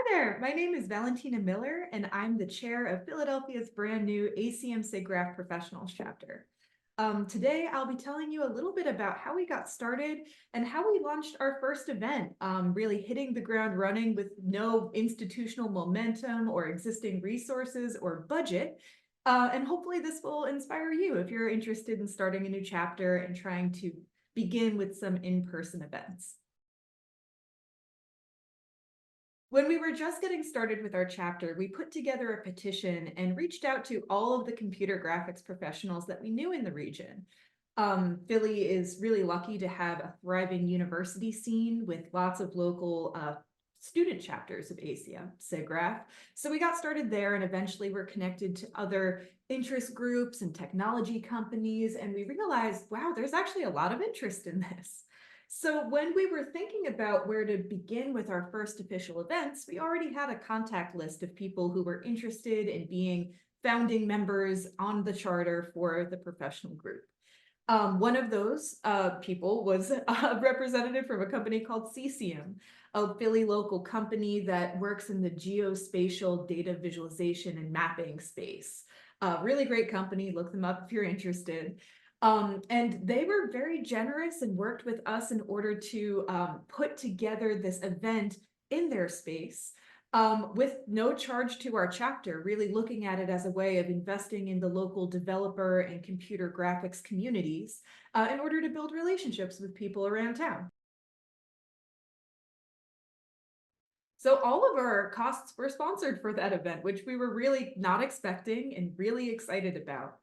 there, my name is Valentina Miller, and I'm the chair of Philadelphia's brand new ACM SIGGRAPH Professionals chapter. Today, I'll be telling you a little bit about how we got started and how we launched our first event, really hitting the ground running with no institutional momentum or existing resources or budget. And hopefully this will inspire you if you're interested in starting a new chapter and trying to begin with some in-person events. When we were just getting started with our chapter, we put together a petition and reached out to all of the computer graphics professionals that we knew in the region. Philly is really lucky to have a thriving university scene with lots of local student chapters of ACM SIGGRAPH. So we got started there, and eventually we're connected to other interest groups and technology companies, and we realized, wow, there's actually a lot of interest in this. So when we were thinking about where to begin with our first official events, we already had a contact list of people who were interested in being founding members on the charter for the professional group. One of those people was a representative from a company called CCM, a Philly local company that works in the geospatial data visualization and mapping space. Really great company, look them up if you're interested. And they were very generous and worked with us in order to put together this event in their space with no charge to our chapter, really looking at it as a way of investing in the local developer and computer graphics communities in order to build relationships with people around town. So all of our costs were sponsored for that event, which we were really not expecting and really excited about.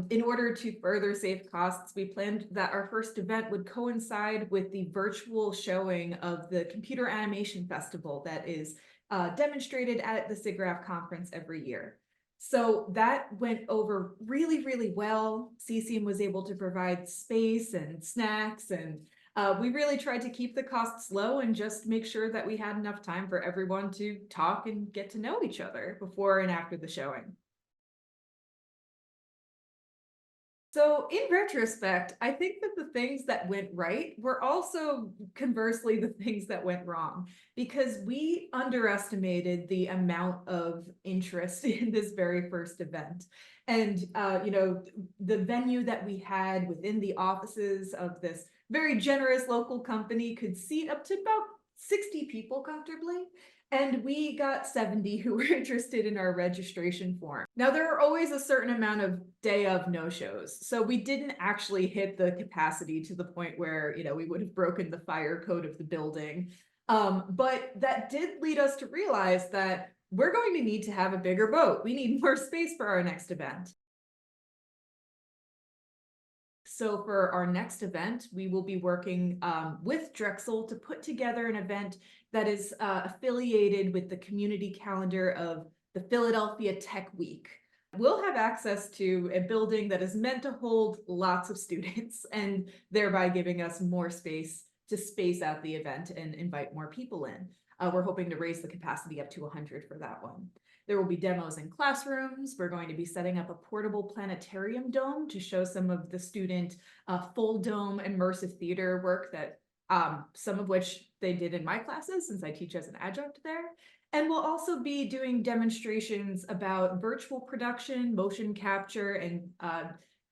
In order to further save costs, we planned that our first event would coincide with the virtual showing of the Computer Animation Festival that is demonstrated at the SIGGRAPH conference every year. So that went over really, really well. CCM was able to provide space and snacks, and we really tried to keep the costs low and just make sure that we had enough time for everyone to talk and get to know each other before and after the showing. So in retrospect, I think that the things that went right were also conversely the things that went wrong, because we underestimated the amount of interest in this very first event. And, the venue that we had within the offices of this very generous local company could seat up to about 60 people comfortably. And we got 70 who were interested in our registration form. Now, there are always a certain amount of day of no-shows. So we didn't actually hit the capacity to the point where, we would have broken the fire code of the building. But that did lead us to realize that we're going to need to have a bigger boat. We need more space for our next event. So for our next event, we will be working with Drexel to put together an event that is affiliated with the community calendar of the Philadelphia Tech Week. We'll have access to a building that is meant to hold lots of students and thereby giving us more space to space out the event and invite more people in. We're hoping to raise the capacity up to 100 for that one. There will be demos in classrooms. We're going to be setting up a portable planetarium dome to show some of the student full dome immersive theater work that some of which they did in my classes since I teach as an adjunct there. And we'll also be doing demonstrations about virtual production, motion capture, and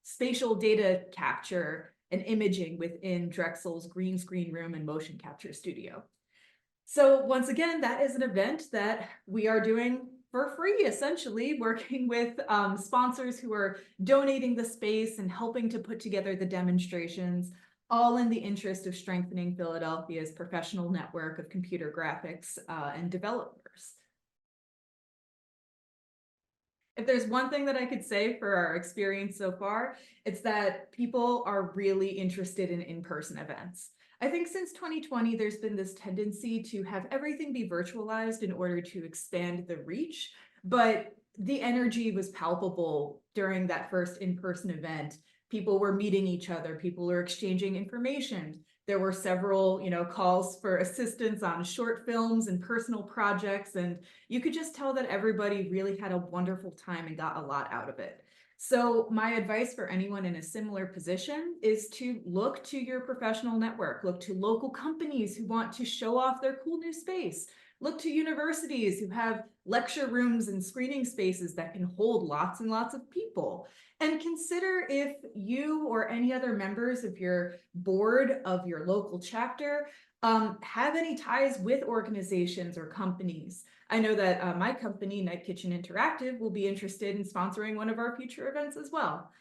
spatial data capture and imaging within Drexel's green screen room and motion capture studio. So once again, that is an event that we are doing for free, essentially, working with sponsors who are donating the space and helping to put together the demonstrations, all in the interest of strengthening Philadelphia's professional network of computer graphics and developers. If there's one thing that I could say for our experience so far, it's that people are really interested in in-person events. I think since 2020, there's been this tendency to have everything be virtualized in order to expand the reach, but the energy was palpable during that first in-person event. People were meeting each other, people were exchanging information. There were several, calls for assistance on short films and personal projects, and you could just tell that everybody really had a wonderful time and got a lot out of it. So my advice for anyone in a similar position is to look to your professional network, look to local companies who want to show off their cool new space. Look to universities who have lecture rooms and screening spaces that can hold lots and lots of people. And consider if you or any other members of your board of your local chapter have any ties with organizations or companies. I know that my company, Night Kitchen Interactive, will be interested in sponsoring one of our future events as well.